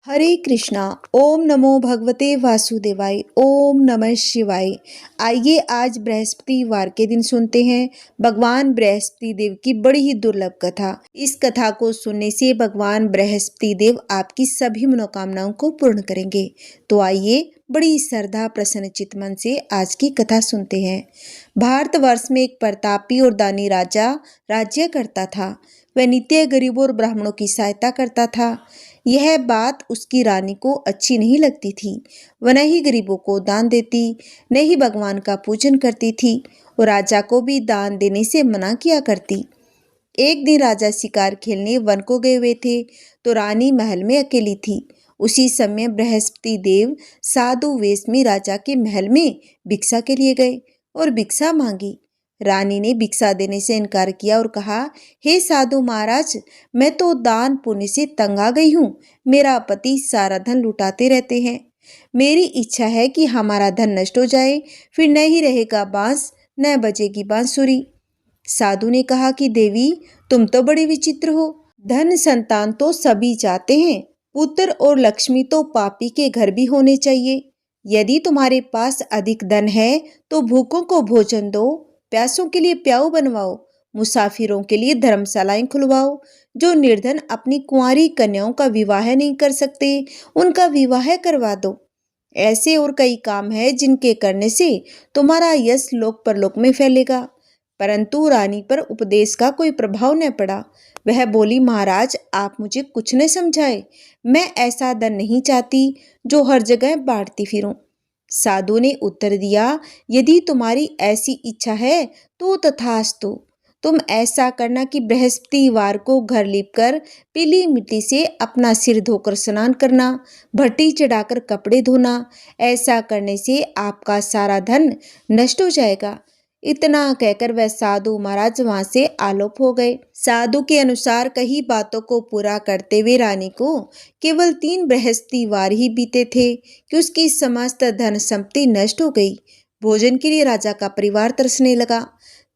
हरे कृष्णा। ओम नमो भगवते वासुदेवाय। ओम नमः शिवाय। आइए आज बृहस्पतिवार के दिन सुनते हैं भगवान बृहस्पति देव की बड़ी ही दुर्लभ कथा। इस कथा को सुनने से भगवान बृहस्पति देव आपकी सभी मनोकामनाओं को पूर्ण करेंगे। तो आइए बड़ी श्रद्धा प्रसन्न चित्त मन से आज की कथा सुनते हैं। भारतवर्ष में एक प्रतापी और दानी राजा राज्य करता था। वह नित्य गरीबों और ब्राह्मणों की सहायता करता था। यह बात उसकी रानी को अच्छी नहीं लगती थी। वह न ही गरीबों को दान देती, न ही भगवान का पूजन करती थी और राजा को भी दान देने से मना किया करती। एक दिन राजा शिकार खेलने वन को गए हुए थे तो रानी महल में अकेली थी। उसी समय बृहस्पति देव साधु वेश में राजा के महल में भिक्षा के लिए गए और भिक्षा मांगी। रानी ने भिक्षा देने से इनकार किया और कहा, हे साधु महाराज, मैं तो दान पुण्य से तंग आ गई हूँ। मेरा पति सारा धन लुटाते रहते हैं। मेरी इच्छा है कि हमारा धन नष्ट हो जाए, फिर न ही रहेगा बांस न बजेगी बांसुरी। साधु ने कहा कि देवी, तुम तो बड़ी विचित्र हो। धन संतान तो सभी चाहते हैं, पुत्र और लक्ष्मी तो पापी के घर भी होने चाहिए। यदि तुम्हारे पास अधिक धन है तो भूखों को भोजन दो, प्यासों के लिए प्याऊ बनवाओ, मुसाफिरों के लिए धर्मशालाएं खुलवाओ। जो निर्धन अपनी कुंवारी कन्याओं का विवाह नहीं कर सकते, उनका विवाह करवा दो। ऐसे और कई काम हैं जिनके करने से तुम्हारा यश लोक परलोक में फैलेगा। परंतु रानी पर उपदेश का कोई प्रभाव न पड़ा। वह बोली, महाराज, आप मुझे कुछ न समझाए। मैं ऐसा धन नहीं चाहती जो हर जगह बांटती फिरूं। साधु ने उत्तर दिया, यदि तुम्हारी ऐसी इच्छा है तो तथास्तु। तुम ऐसा करना कि बृहस्पतिवार को घर लीपकर पीली मिट्टी से अपना सिर धोकर स्नान करना, भट्टी चढ़ाकर कपड़े धोना। ऐसा करने से आपका सारा धन नष्ट हो जाएगा। इतना कहकर वह साधु महाराज वहां से आलोप हो गए। साधु के अनुसार कई बातों को पूरा करते हुए रानी को केवल 3 बृहस्पतिवार ही बीते थे कि उसकी समस्त धन संपत्ति नष्ट हो गई। भोजन के लिए राजा का परिवार तरसने लगा।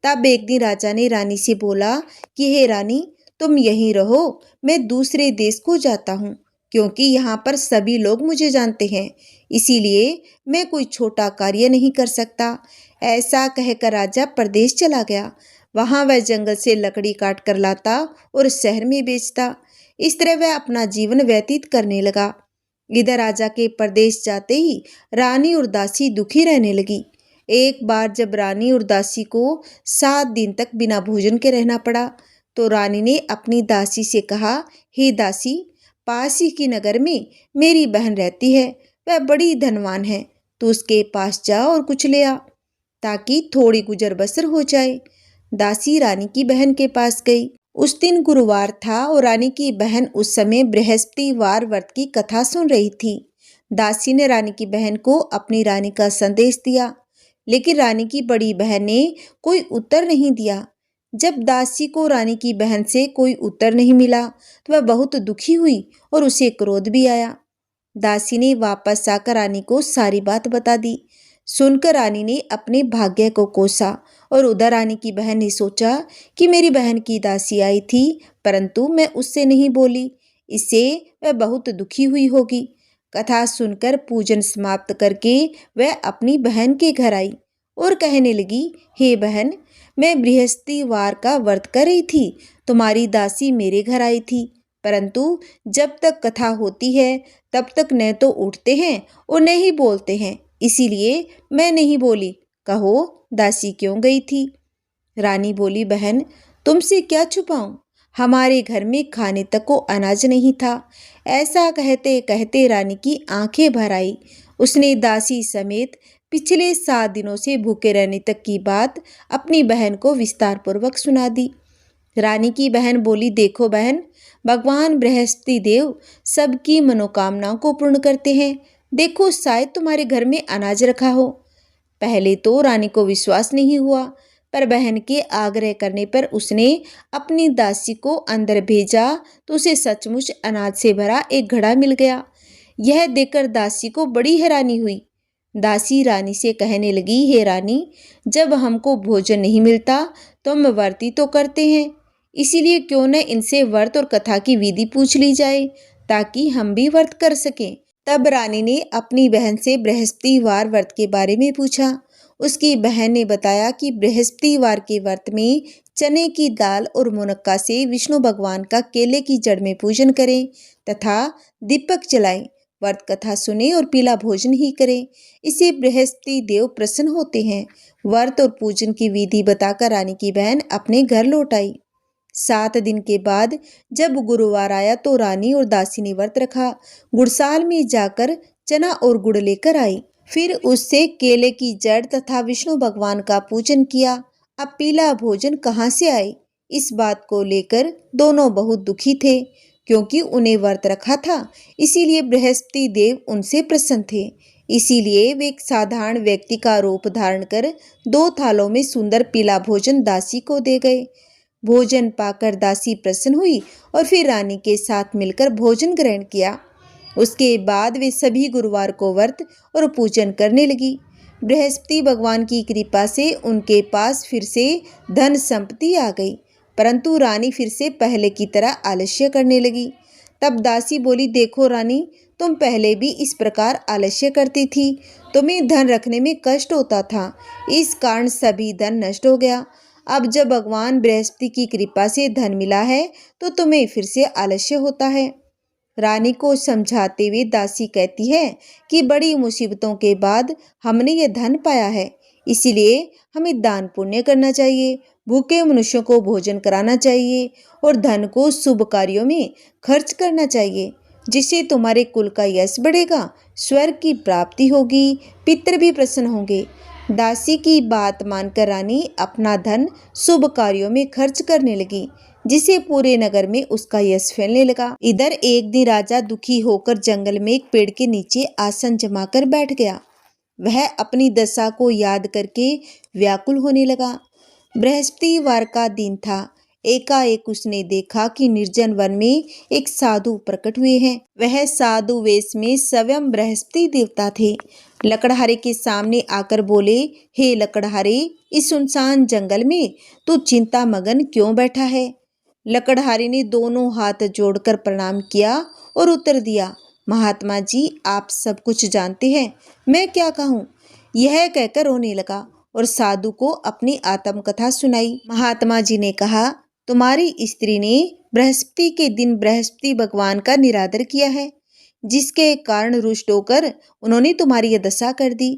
तब एक दिन राजा ने रानी से बोला कि हे रानी, तुम यहीं रहो, मैं दूसरे देश को जाता हूँ, क्योंकि यहाँ पर सभी लोग मुझे जानते हैं। इसीलिए मैं कोई छोटा कार्य नहीं कर सकता। ऐसा कहकर राजा प्रदेश चला गया। वहां वह जंगल से लकड़ी काट कर लाता और शहर में बेचता। इस तरह वह अपना जीवन व्यतीत करने लगा। इधर राजा के प्रदेश जाते ही रानी और दासी दुखी रहने लगी। एक बार जब रानी और दासी को 7 दिन तक बिना भोजन के रहना पड़ा तो रानी ने अपनी दासी से कहा, हे दासी, पास ही की नगर में मेरी बहन रहती है। वह बड़ी धनवान है। तू उसके पास जा और कुछ ले आ, ताकि थोड़ी गुजर बसर हो जाए। दासी रानी की बहन के पास गई। उस दिन गुरुवार था और रानी की बहन उस समय बृहस्पतिवार व्रत की कथा सुन रही थी। दासी ने रानी की बहन को अपनी रानी का संदेश दिया, लेकिन रानी की बड़ी बहन ने कोई उत्तर नहीं दिया। जब दासी को रानी की बहन से कोई उत्तर नहीं मिला तो वह बहुत दुखी हुई और उसे क्रोध भी आया। दासी ने वापस आकर रानी को सारी बात बता दी। सुनकर रानी ने अपने भाग्य को कोसा और उधर रानी की बहन ने सोचा कि मेरी बहन की दासी आई थी, परंतु मैं उससे नहीं बोली, इससे वह बहुत दुखी हुई होगी। कथा सुनकर पूजन समाप्त करके वह अपनी बहन के घर आई और कहने लगी, हे बहन, मैं बृहस्पतिवार का व्रत कर रही थी। तुम्हारी दासी मेरे घर आई थी, परंतु जब तक कथा होती है तब तक न तो उठते हैं और न ही बोलते हैं, इसीलिए मैं नहीं बोली। कहो, दासी क्यों गई थी? रानी बोली, बहन, तुमसे क्या छुपाऊं? हमारे घर में खाने तक को अनाज नहीं था। ऐसा कहते कहते रानी की आंखें भर आई। उसने दासी समेत पिछले 7 दिनों से भूखे रहने तक की बात अपनी बहन को विस्तार पूर्वक सुना दी। रानी की बहन बोली, देखो बहन, भगवान बृहस्पति देव सबकी मनोकामनाओं को पूर्ण करते हैं। देखो, शायद तुम्हारे घर में अनाज रखा हो। पहले तो रानी को विश्वास नहीं हुआ, पर बहन के आग्रह करने पर उसने अपनी दासी को अंदर भेजा तो उसे सचमुच अनाज से भरा एक घड़ा मिल गया। यह देखकर दासी को बड़ी हैरानी हुई। दासी रानी से कहने लगी, हे रानी, जब हमको भोजन नहीं मिलता तो हम व्रत तो करते हैं, इसीलिए क्यों न इनसे व्रत और कथा की विधि पूछ ली जाए। ताकि हम भी व्रत कर सकें। तब रानी ने अपनी बहन से बृहस्पतिवार व्रत के बारे में पूछा। उसकी बहन ने बताया कि बृहस्पतिवार के व्रत में चने की दाल और मुनक्का से विष्णु भगवान का केले की जड़ में पूजन करें तथा दीपक जलाएं, व्रत कथा सुने और पीला भोजन ही करें। इससे बृहस्पति देव प्रसन्न होते हैं। व्रत और पूजन की विधि बताकर रानी की बहन अपने घर लौट आई। 7 दिन के बाद जब गुरुवार आया तो रानी और दासी ने व्रत रखा। गुड़साल में जाकर चना और गुड़ लेकर आई। फिर उससे केले की जड़ तथा विष्णु भगवान का पूजन किया। अब पीला भोजन कहाँ से आए, इस बात को लेकर दोनों बहुत दुखी थे, क्योंकि उन्हें व्रत रखा था, इसीलिए बृहस्पति देव उनसे प्रसन्न थे। इसीलिए वे एक साधारण व्यक्ति का रूप धारण कर 2 थालों में सुंदर पीला भोजन दासी को दे गए। भोजन पाकर दासी प्रसन्न हुई और फिर रानी के साथ मिलकर भोजन ग्रहण किया। उसके बाद वे सभी गुरुवार को व्रत और पूजन करने लगी। बृहस्पति भगवान की कृपा से उनके पास फिर से धन संपत्ति आ गई, परंतु रानी फिर से पहले की तरह आलस्य करने लगी। तब दासी बोली, देखो रानी, तुम पहले भी इस प्रकार आलस्य करती थी, तुम्हें धन रखने में कष्ट होता था, इस कारण सभी धन नष्ट हो गया। अब जब भगवान बृहस्पति की कृपा से धन मिला है तो तुम्हें फिर से आलस्य होता है। रानी को समझाते हुए दासी कहती है कि बड़ी मुसीबतों के बाद हमने ये धन पाया है, इसीलिए हमें दान पुण्य करना चाहिए, भूखे मनुष्यों को भोजन कराना चाहिए और धन को शुभ कार्यों में खर्च करना चाहिए, जिससे तुम्हारे कुल का यश बढ़ेगा, स्वर्ग की प्राप्ति होगी, पितृ भी प्रसन्न होंगे। दासी की बात मानकर रानी अपना धन शुभ कार्यों में खर्च करने लगी, जिसे पूरे नगर में उसका यश फैलने लगा। इधर एक दिन राजा दुखी होकर जंगल में एक पेड़ के नीचे आसन जमाकर बैठ गया। वह अपनी दशा को याद करके व्याकुल होने लगा। बृहस्पतिवार का दिन था। एकाएक उसने देखा कि निर्जन वन में एक साधु प्रकट हुए हैं। वह साधु वेश में स्वयं बृहस्पति देवता थे। लकड़हारे के सामने आकर बोले, हे लकड़हारे, इस सुनसान जंगल में तू चिंता मगन क्यों बैठा है? लकड़हारे ने दोनों हाथ जोड़कर प्रणाम किया और उत्तर दिया, महात्मा जी, आप सब कुछ जानते हैं, मैं क्या कहूँ? यह कहकर रोने लगा और साधु को अपनी आत्मकथा सुनाई। महात्मा जी ने कहा, तुम्हारी स्त्री ने बृहस्पति के दिन बृहस्पति भगवान का निरादर किया है, जिसके कारण रुष्ट होकर उन्होंने तुम्हारी यह दशा कर दी।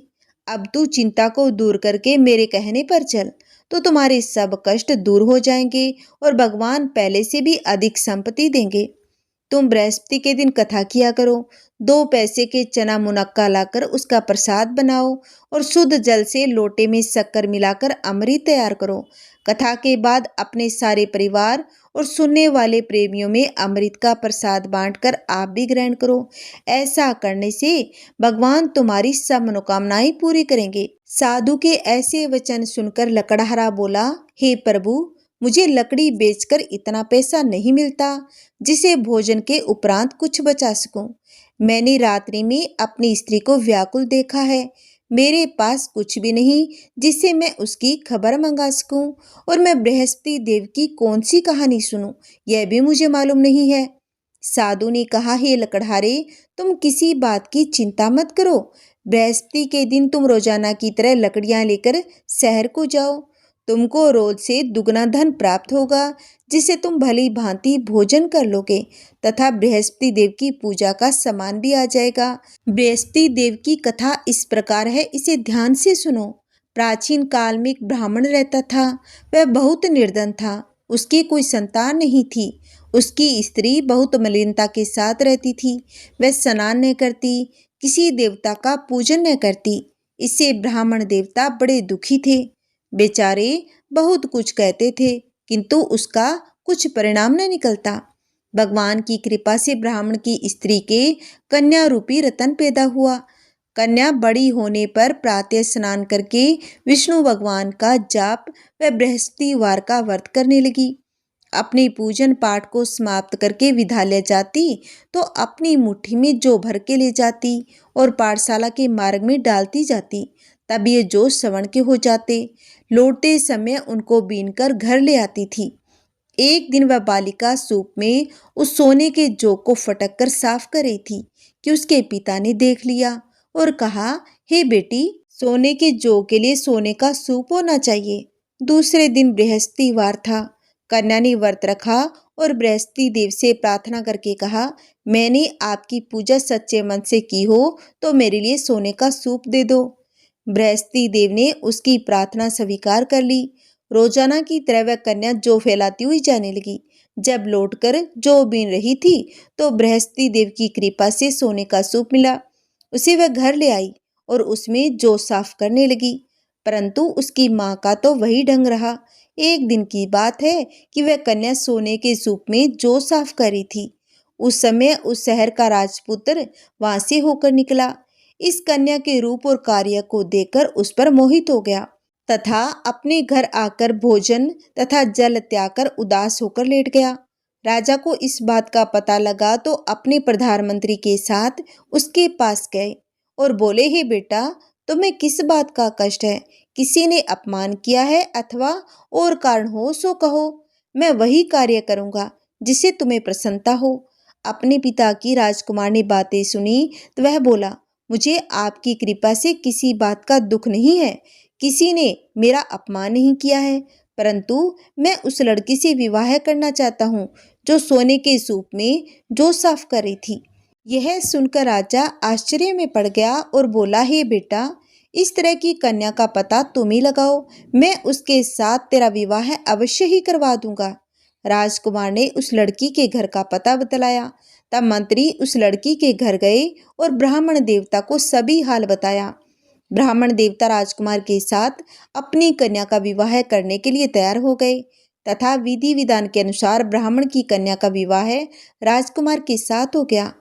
अब तू चिंता को दूर करके मेरे कहने पर चल, तो तुम्हारे सब कष्ट दूर हो जाएंगे और भगवान पहले से भी अधिक संपत्ति देंगे। तुम बृहस्पति के दिन कथा किया करो, 2 पैसे के चना मुनक्का लाकर उसका प्रसाद बनाओ और शुद्ध जल से लोटे में शक्कर मिलाकर अमृत तैयार करो। कथा के बाद अपने सारे परिवार और सुनने वाले प्रेमियों में अमृत का प्रसाद बांटकर आप भी ग्रहण करो। ऐसा करने से भगवान तुम्हारी सब मनोकामनाएं पूरी करेंगे। साधु के ऐसे वचन सुनकर लकड़हारा बोला, हे प्रभु, मुझे लकड़ी बेचकर इतना पैसा नहीं मिलता जिसे भोजन के उपरांत कुछ बचा सकूं। मैंने रात्रि में अपनी स्त्री को व्याकुल देखा है। मेरे पास कुछ भी नहीं जिससे मैं उसकी खबर मंगा सकूं, और मैं बृहस्पति देव की कौन सी कहानी सुनूं, यह भी मुझे मालूम नहीं है। साधु ने कहा, हे लकड़हारे, तुम किसी बात की चिंता मत करो। बृहस्पति के दिन तुम रोजाना की तरह लकड़ियां लेकर शहर को जाओ। तुमको रोज से दुगना धन प्राप्त होगा, जिससे तुम भली भांति भोजन कर लोगे तथा बृहस्पति देव की पूजा का सामान भी आ जाएगा। बृहस्पति देव की कथा इस प्रकार है, इसे ध्यान से सुनो। प्राचीन काल में एक ब्राह्मण रहता था। वह बहुत निर्धन था, उसकी कोई संतान नहीं थी। उसकी स्त्री बहुत मलिनता के साथ रहती थी। वह स्नान न करती, किसी देवता का पूजन न करती। इससे ब्राह्मण देवता बड़े दुखी थे। बेचारे बहुत कुछ कहते थे, किंतु उसका कुछ परिणाम न निकलता। भगवान की कृपा से ब्राह्मण की स्त्री के कन्या रूपी रतन पैदा हुआ। कन्या बड़ी होने पर प्रातः स्नान करके विष्णु भगवान का जाप व बृहस्पतिवार का व्रत करने लगी। अपने पूजन पाठ को समाप्त करके विद्यालय जाती तो अपनी मुट्ठी में जौ भर के ले जाती और पाठशाला के मार्ग में डालती जाती। तब ये जौ श्रवण के हो जाते। लौटते समय उनको बीनकर घर ले आती थी। एक दिन वह बालिका सूप में उस सोने के जौ को फटक कर साफ कर रही थी कि उसके पिता ने देख लिया और कहा, हे बेटी, सोने के जौ के लिए सोने का सूप होना चाहिए। दूसरे दिन बृहस्पतिवार था। कन्या ने व्रत रखा और बृहस्पति देव से प्रार्थना करके कहा, मैंने आपकी पूजा सच्चे मन से की हो तो मेरे लिए सोने का सूप दे दो। बृहस्पति देव ने उसकी प्रार्थना स्वीकार कर ली। रोजाना की तरह वह कन्या जौ फैलाती हुई जाने लगी। जब लौटकर जौ बीन रही थी तो बृहस्पति देव की कृपा से सोने का सूप मिला। उसे वह घर ले आई और उसमें जौ साफ करने लगी, परंतु उसकी माँ का तो वही ढंग रहा। एक दिन की बात है कि वह कन्या सोने के सूप में जौ साफ कर रही थी। उस समय उस शहर का राजपुत्र वहां से होकर निकला। इस कन्या के रूप और कार्य को देखकर उस पर मोहित हो गया तथा अपने घर आकर भोजन तथा जल त्याग कर उदास होकर लेट गया। राजा को इस बात का पता लगा तो अपने प्रधानमंत्री के साथ उसके पास गए और बोले, हे बेटा, तुम्हें किस बात का कष्ट है? किसी ने अपमान किया है अथवा और कारण हो सो कहो, मैं वही कार्य करूंगा जिससे तुम्हें प्रसन्नता हो। अपने पिता की राजकुमार ने बातें सुनी तो वह बोला, मुझे आपकी कृपा से किसी बात का दुख नहीं है। किसी ने मेरा अपमान नहीं किया है, परंतु मैं उस लड़की से विवाह करना चाहता हूँ जो सोने के सूप में जौ साफ कर रही थी। यह सुनकर राजा आश्चर्य में पड़ गया और बोला, हे बेटा, इस तरह की कन्या का पता तुम ही लगाओ, मैं उसके साथ तेरा विवाह अवश्य ही करवा दूंगा। राजकुमार ने उस लड़की के घर का पता बतलाया। तब मंत्री उस लड़की के घर गए और ब्राह्मण देवता को सभी हाल बताया। ब्राह्मण देवता राजकुमार के साथ अपनी कन्या का विवाह करने के लिए तैयार हो गए तथा विधि विधान के अनुसार ब्राह्मण की कन्या का विवाह राजकुमार के साथ हो गया।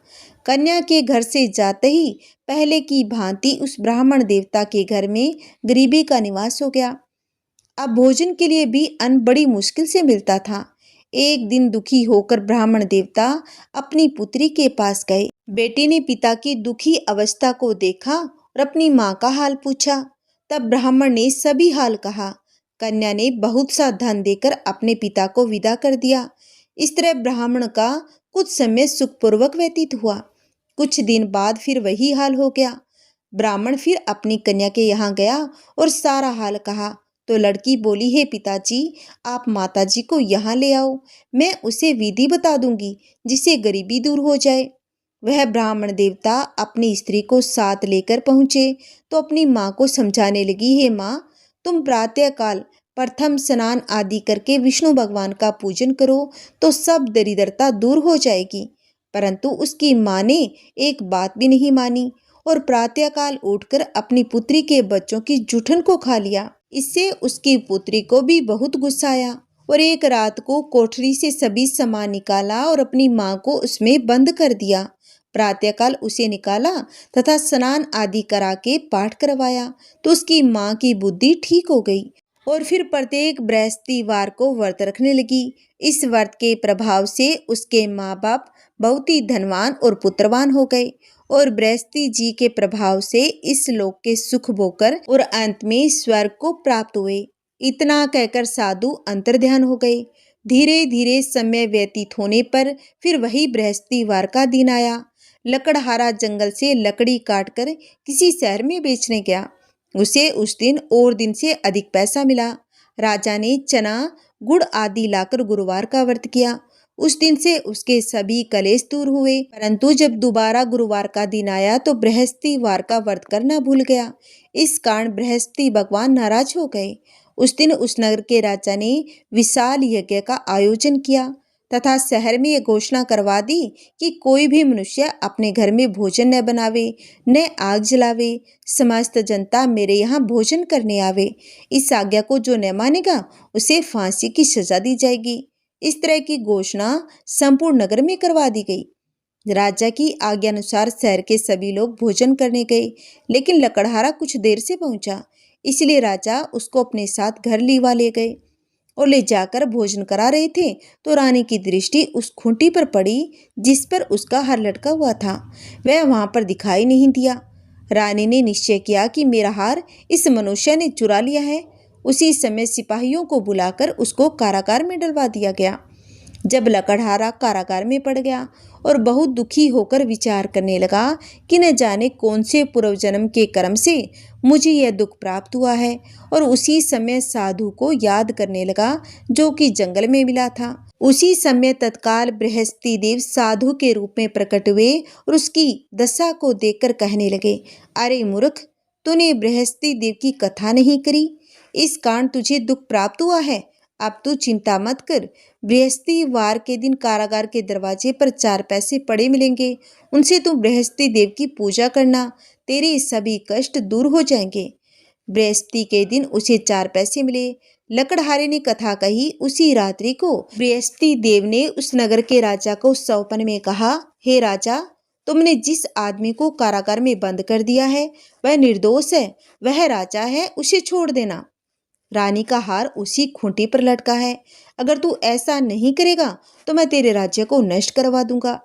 कन्या के घर से जाते ही पहले की भांति उस ब्राह्मण देवता के घर में गरीबी का निवास हो गया। अब भोजन के लिए भी अन्न बड़ी मुश्किल से मिलता था। एक दिन दुखी होकर ब्राह्मण देवता अपनी पुत्री के पास गए। बेटी ने पिता की दुखी अवस्था को देखा और अपनी माँ का हाल पूछा। तब ब्राह्मण ने सभी हाल कहा। कन्या ने बहुत सा धन देकर अपने पिता को विदा कर दिया। इस तरह ब्राह्मण का कुछ समय सुखपूर्वक व्यतीत हुआ। कुछ दिन बाद फिर वही हाल हो गया। ब्राह्मण फिर अपनी कन्या के यहाँ गया और सारा हाल कहा तो लड़की बोली, हे पिताजी, आप माताजी को यहाँ ले आओ, मैं उसे विधि बता दूंगी जिससे गरीबी दूर हो जाए। वह ब्राह्मण देवता अपनी स्त्री को साथ लेकर पहुंचे तो अपनी माँ को समझाने लगी, हे माँ, तुम प्रातःकाल प्रथम स्नान आदि करके विष्णु भगवान का पूजन करो तो सब दरिद्रता दूर हो जाएगी। परंतु उसकी माँ ने एक बात भी नहीं मानी और प्रातःकाल उठकर अपनी पुत्री के बच्चों की जूठन को खा लिया। इससे उसकी पुत्री को भी बहुत गुस्सा आया और एक रात को कोठरी से सभी सामान निकाला और अपनी माँ को उसमें बंद कर दिया। प्रातःकाल उसे निकाला तथा स्नान आदि करा के पाठ करवाया तो उसकी माँ की बुद्धि ठीक हो गई और फिर प्रत्येक बृहस्पतिवार को व्रत रखने लगी। इस व्रत के प्रभाव से उसके माँ बाप बहुत ही धनवान और पुत्रवान हो गए और बृहस्पति जी के प्रभाव से इस लोक के सुख भोकर और अंत में स्वर्ग को प्राप्त हुए। इतना कहकर साधु अंतर्ध्यान हो गए। धीरे धीरे समय व्यतीत होने पर फिर वही बृहस्पतिवार का दिन आया। लकड़हारा जंगल से लकड़ी काटकर किसी शहर में बेचने गया। उसे उस दिन और दिन से अधिक पैसा मिला। राजा ने चना गुड़ आदि लाकर गुरुवार का व्रत किया। उस दिन से उसके सभी कलेश दूर हुए। परंतु जब दोबारा गुरुवार का दिन आया तो बृहस्पतिवार का व्रत करना भूल गया। इस कारण बृहस्पति भगवान नाराज हो गए। उस दिन उस नगर के राजा ने विशाल यज्ञ का आयोजन किया तथा शहर में यह घोषणा करवा दी कि कोई भी मनुष्य अपने घर में भोजन न बनावे, न आग जलावे। समस्त जनता मेरे यहाँ भोजन करने आवे। इस आज्ञा को जो न मानेगा उसे फांसी की सजा दी जाएगी। इस तरह की घोषणा संपूर्ण नगर में करवा दी गई। राजा की आज्ञा अनुसार शहर के सभी लोग भोजन करने गए, लेकिन लकड़हारा कुछ देर से पहुंचा, इसलिए राजा उसको अपने साथ घर लिवा ले गए और ले जाकर भोजन करा रहे थे तो रानी की दृष्टि उस खूंटी पर पड़ी जिस पर उसका हार लटका हुआ था। वह वहां पर दिखाई नहीं दिया। रानी ने निश्चय किया कि मेरा हार इस मनुष्य ने चुरा लिया है। उसी समय सिपाहियों को बुलाकर उसको कारागार में डलवा दिया गया। जब लकड़हारा कारागार में पड़ गया और बहुत दुखी होकर विचार करने लगा कि न जाने कौन से पूर्व जन्म के कर्म से मुझे यह दुख प्राप्त हुआ है, और उसी समय साधु को याद करने लगा जो कि जंगल में मिला था। उसी समय तत्काल बृहस्पति देव साधु के रूप में प्रकट हुए और उसकी दशा को देखकर कहने लगे, अरे मूर्ख, तूने बृहस्पति देव की कथा नहीं करी, इस कारण तुझे दुख प्राप्त हुआ है। अब तू चिंता मत कर, बृहस्पतिवार के दिन कारागार के दरवाजे पर 4 पैसे पड़े मिलेंगे, उनसे तू बृहस्पति देव की पूजा करना, तेरे सभी कष्ट दूर हो जाएंगे। बृहस्पति के दिन उसे 4 पैसे मिले। लकड़हारे ने कथा कही। उसी रात्रि को बृहस्पति देव ने उस नगर के राजा को सौपन में कहा, हे राजा, तुमने जिस आदमी को कारागार में बंद कर दिया है वह निर्दोष है, वह राजा है, उसे छोड़ देना। रानी का हार उसी खूंटी पर लटका है, अगर तू ऐसा नहीं करेगा तो मैं तेरे राज्य को नष्ट करवा दूंगा।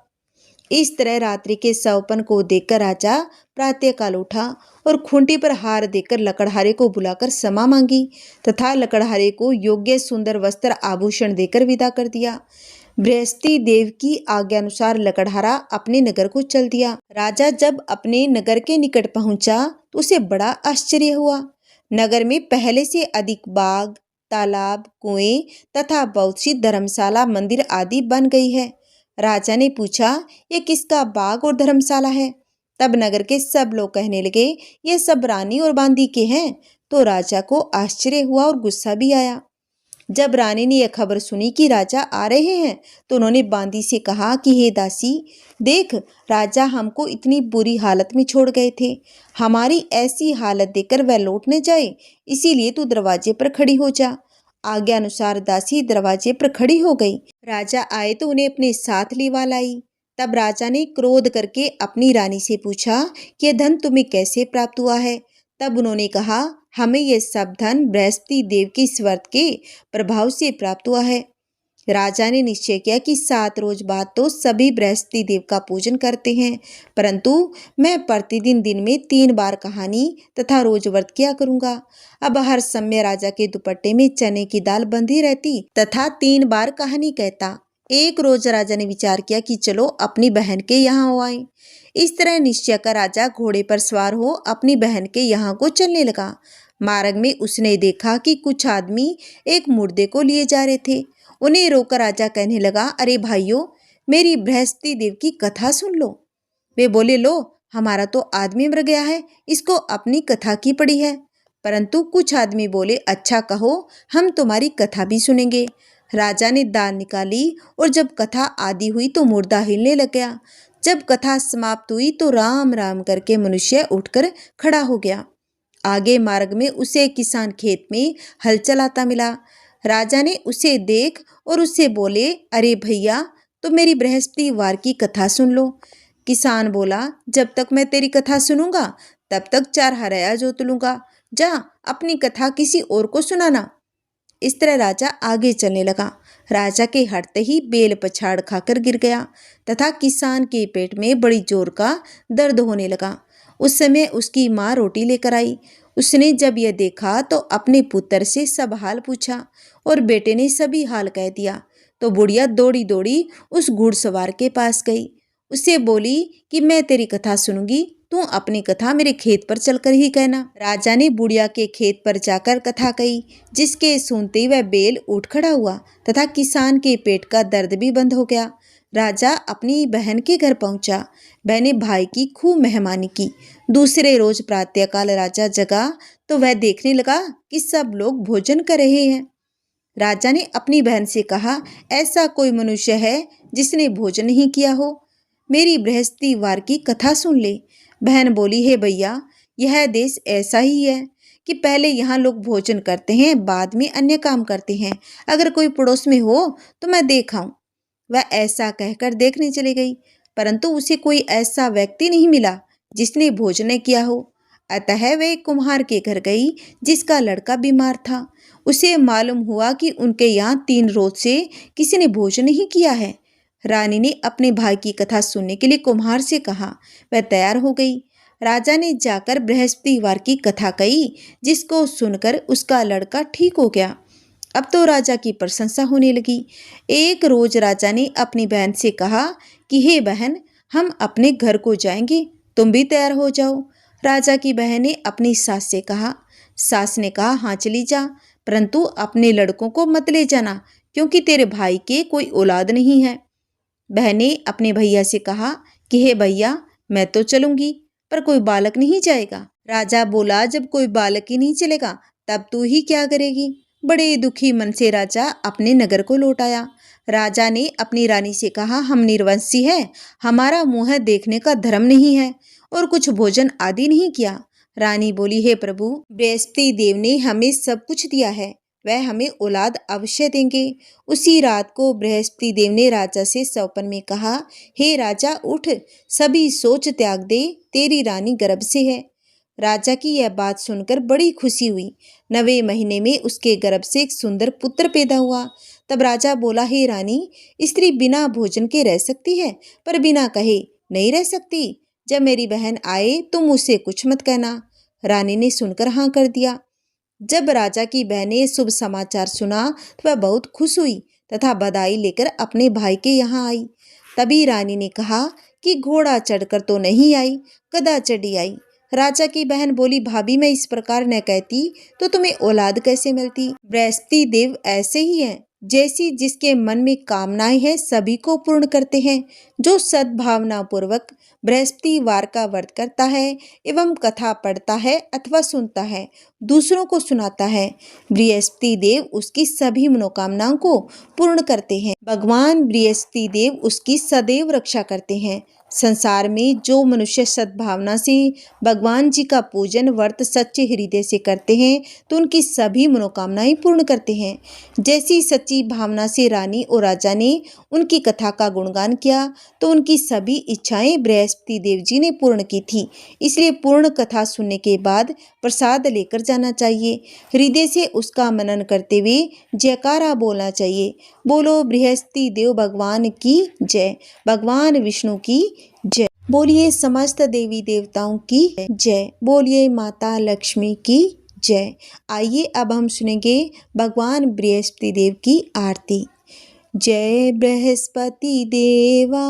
इस तरह रात्रि के सौपन को देखकर राजा प्रातःकाल उठा और खूंटी पर हार देकर लकड़हारे को बुलाकर क्षमा मांगी तथा लकड़हारे को योग्य सुंदर वस्त्र आभूषण देकर विदा कर दिया। बृहस्पति देव की आज्ञानुसार लकड़हारा अपने नगर को चल दिया। राजा जब अपने नगर के निकट पहुंचा तो उसे बड़ा आश्चर्य हुआ। नगर में पहले से अधिक बाग, तालाब, कुएं तथा बहुत सी धर्मशाला, मंदिर आदि बन गई है। राजा ने पूछा, ये किसका बाग और धर्मशाला है? तब नगर के सब लोग कहने लगे, ये सब रानी और बांदी के हैं। तो राजा को आश्चर्य हुआ और गुस्सा भी आया। जब रानी ने यह खबर सुनी कि राजा आ रहे हैं तो उन्होंने बांदी से कहा कि हे दासी, देख, राजा हमको इतनी बुरी हालत में छोड़ गए थे, हमारी ऐसी हालत देखकर वह लौट न जाए, इसीलिए तू दरवाजे पर खड़ी हो जा। आज्ञा अनुसार दासी दरवाजे पर खड़ी हो गई। राजा आए तो उन्हें अपने साथ लिवा लाई। तब राजा ने क्रोध करके अपनी रानी से पूछा कि यह धन तुम्हें कैसे प्राप्त हुआ है? तब उन्होंने कहा, हमें यह सब धन बृहस्पति देव की इस व्रत के प्रभाव से प्राप्त हुआ है। राजा ने निश्चय किया कि 7 रोज बाद तो सभी बृहस्पति देव का पूजन करते हैं, परंतु मैं प्रतिदिन दिन में 3 बार कहानी तथा रोज व्रत किया करूंगा। अब हर समय राजा के दुपट्टे में चने की दाल बंधी रहती तथा 3 बार कहानी कहता। एक रोज राजा ने विचार किया कि चलो अपनी बहन के यहाँ हो आए। इस तरह निश्चय कर राजा घोड़े पर सवार हो अपनी बहन के यहाँ को चलने लगा। मार्ग में उसने देखा कि कुछ आदमी एक मुर्दे को लिए जा रहे थे। उन्हें रोकर राजा कहने लगा, अरे भाइयों, मेरी बृहस्पति देव की कथा सुन लो। वे बोले, लो, हमारा तो आदमी मर गया है, इसको अपनी कथा की पड़ी है। परंतु कुछ आदमी बोले, अच्छा कहो, हम तुम्हारी कथा भी सुनेंगे। राजा ने दाल निकाली और जब कथा आदि हुई तो मुर्दा हिलने लग गया। जब कथा समाप्त हुई तो राम राम करके मनुष्य उठकर खड़ा हो गया। आगे मार्ग में उसे किसान खेत में हल चलाता मिला। राजा ने उसे देख और उससे बोले, अरे भैया, तो मेरी बृहस्पतिवार की कथा सुन लो। किसान बोला, जब तक मैं तेरी कथा सुनूंगा तब तक 4 हरया जोत लूंगा, जा अपनी कथा किसी और को सुनाना। इस तरह राजा आगे चलने लगा। राजा के हटते ही बेल पछाड़ खाकर गिर गया तथा किसान के पेट में बड़ी जोर का दर्द होने लगा। उस समय उसकी माँ रोटी लेकर आई। उसने जब यह देखा तो अपने पुत्र से सब हाल पूछा और बेटे ने सभी हाल कह दिया। तो बुढ़िया दौड़ी दौड़ी उस घुड़सवार के पास गई। उससे बोली कि मैं तेरी कथा सुनूंगी, तू अपनी कथा मेरे खेत पर चलकर ही कहना। राजा ने बुढ़िया के खेत पर जाकर कथा कही, जिसके सुनते ही वह बेल उठ खड़ा हुआ तथा किसान के पेट का दर्द भी बंद हो गया। राजा अपनी बहन के घर पहुंचा। बहने भाई की खूब मेहमानी की। दूसरे रोज प्रातःकाल राजा जगा तो वह देखने लगा कि सब लोग भोजन कर रहे हैं। राजा ने अपनी बहन से कहा, ऐसा कोई मनुष्य है जिसने भोजन नहीं किया हो? मेरी बृहस्पतिवार की कथा सुन ले। बहन बोली, हे भैया, यह देश ऐसा ही है कि पहले यहाँ लोग भोजन करते हैं, बाद में अन्य काम करते हैं। अगर कोई पड़ोस में हो तो मैं देख आऊं। वह ऐसा कहकर देखने चली गई, परंतु उसे कोई ऐसा व्यक्ति नहीं मिला जिसने भोजन किया हो। अतः वह एक कुम्हार के घर गई जिसका लड़का बीमार था। उसे मालूम हुआ कि उनके यहाँ 3 रोज से किसी ने भोजन नहीं किया है। रानी ने अपने भाई की कथा सुनने के लिए कुम्हार से कहा। वह तैयार हो गई। राजा ने जाकर बृहस्पतिवार की कथा कही, जिसको सुनकर उसका लड़का ठीक हो गया। अब तो राजा की प्रशंसा होने लगी। एक रोज राजा ने अपनी बहन से कहा कि हे बहन, हम अपने घर को जाएंगे, तुम भी तैयार हो जाओ। राजा की बहन ने अपनी सास से कहा। सास ने कहा, हाँ चली जा, परंतु अपने लड़कों को मत ले जाना, क्योंकि तेरे भाई के कोई औलाद नहीं है। बहन ने अपने भैया से कहा कि हे भैया, मैं तो चलूंगी, पर कोई बालक नहीं जाएगा। राजा बोला, जब कोई बालक ही नहीं चलेगा तब तू ही क्या करेगी। बड़े दुखी मन से राजा अपने नगर को लौट आया। राजा ने अपनी रानी से कहा, हम निर्वंशी हैं, हमारा मुंह देखने का धर्म नहीं है और कुछ भोजन आदि नहीं किया। रानी बोली, हे प्रभु, बृहस्पति देव ने हमें सब कुछ दिया है, वह हमें औलाद अवश्य देंगे। उसी रात को बृहस्पति देव ने राजा से स्वप्न में कहा, हे राजा उठ, सभी सोच त्याग दे, तेरी रानी गर्भ से है। राजा की यह बात सुनकर बड़ी खुशी हुई। 9वें महीने में उसके गर्भ से एक सुंदर पुत्र पैदा हुआ। तब राजा बोला, हे रानी, स्त्री बिना भोजन के रह सकती है, पर बिना कहे नहीं रह सकती। जब मेरी बहन आए तुम उसे कुछ मत कहना। रानी ने सुनकर हाँ कर दिया। जब राजा की बहन ने शुभ समाचार सुना तो वह बहुत खुश हुई तथा बधाई लेकर अपने भाई के यहाँ आई। तभी रानी ने कहा कि घोड़ा चढ़कर तो नहीं आई, गधा चढ़ी आई। राजा की बहन बोली, भाभी, मैं इस प्रकार न कहती तो तुम्हें औलाद कैसे मिलती। बृहस्पति देव ऐसे ही हैं, जैसी जिसके मन में कामनाएं हैं सभी को पूर्ण करते हैं। जो सद्भावना पूर्वक बृहस्पतिवार का व्रत करता है एवं कथा पढ़ता है अथवा सुनता है, दूसरों को सुनाता है, बृहस्पति देव उसकी सभी मनोकामनाओं को पूर्ण करते हैं। भगवान बृहस्पति देव उसकी सदैव रक्षा करते हैं। संसार में जो मनुष्य सद्भावना से भगवान जी का पूजन व्रत सच्चे हृदय से करते हैं तो उनकी सभी मनोकामनाएं पूर्ण करते हैं। जैसी सच्ची भावना से रानी और राजा ने उनकी कथा का गुणगान किया तो उनकी सभी इच्छाएं बृहस्पति देव जी ने पूर्ण की थी। इसलिए पूर्ण कथा सुनने के बाद प्रसाद लेकर जाना चाहिए। हृदय से उसका मनन करते हुए जयकारा बोलना चाहिए। बोलो बृहस्पति देव भगवान की जय, भगवान विष्णु की जय, बोलिए समस्त देवी देवताओं की जय, बोलिए माता लक्ष्मी की जय। आइए अब हम सुनेंगे भगवान बृहस्पति देव की आरती। जय बृहस्पति देवा,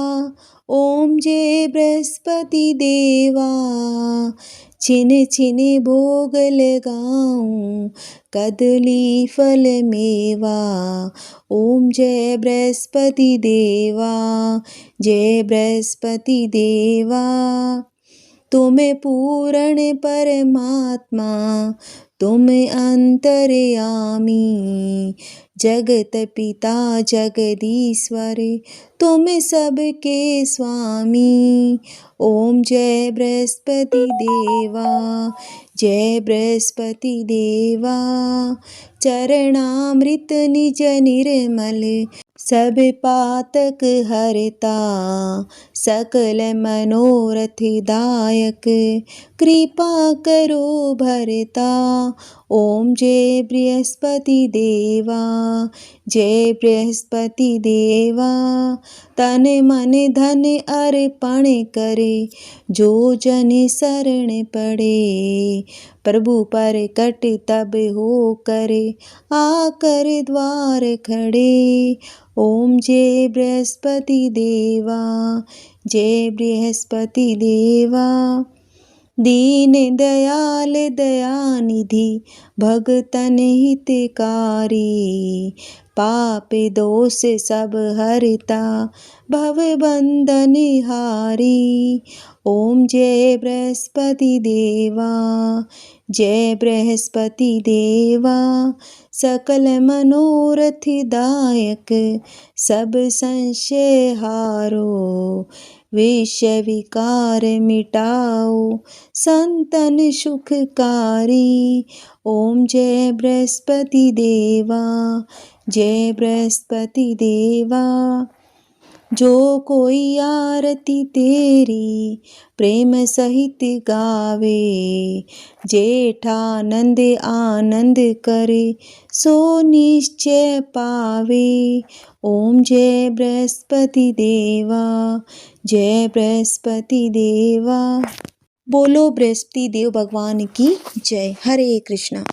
ओम जय बृहस्पति देवा, छिन छिन भोग लगाऊं कदली फल मेवा। ओम जय बृहस्पति देवा, जय बृहस्पति देवा, तुम पूर्ण परमात्मा, तुम अंतर्यामी, जगत पिता जगदीश्वर, तुम सबके स्वामी। ओम जय बृहस्पति देवा, जय बृहस्पति देवा, चरणामृत निज निर्मल, सब पातक हरता, सकल मनोरथ दायक, कृपा करो भरता। ओम जय बृहस्पति देवा, जय बृहस्पति देवा, तन मन धन अर्पण करे, जो जन शरण पड़े, प्रभु पर कट तब हो करे, आकर द्वार खड़े। ओम जय बृहस्पति देवा, जय बृहस्पति देवा, दीन दयाल दयानिधि, भगतन हितकारी, पाप दोष सब हरता, भव बंधन हारी। ओम जय बृहस्पति देवा, जय बृहस्पति देवा, सकल मनोरथ दायक, सब संशय हारो, विषय विकार मिटाओ, संतन सुखकारी। ओम जय बृहस्पति देवा, जय बृहस्पति देवा, जो कोई आरती तेरी प्रेम सहित गावे, जेठानंद आनंद करे, सो निश्चय पावे। ओम जय बृहस्पति देवा, जय बृहस्पति देवा, बोलो बृहस्पति देव भगवान की जय। हरे कृष्णा।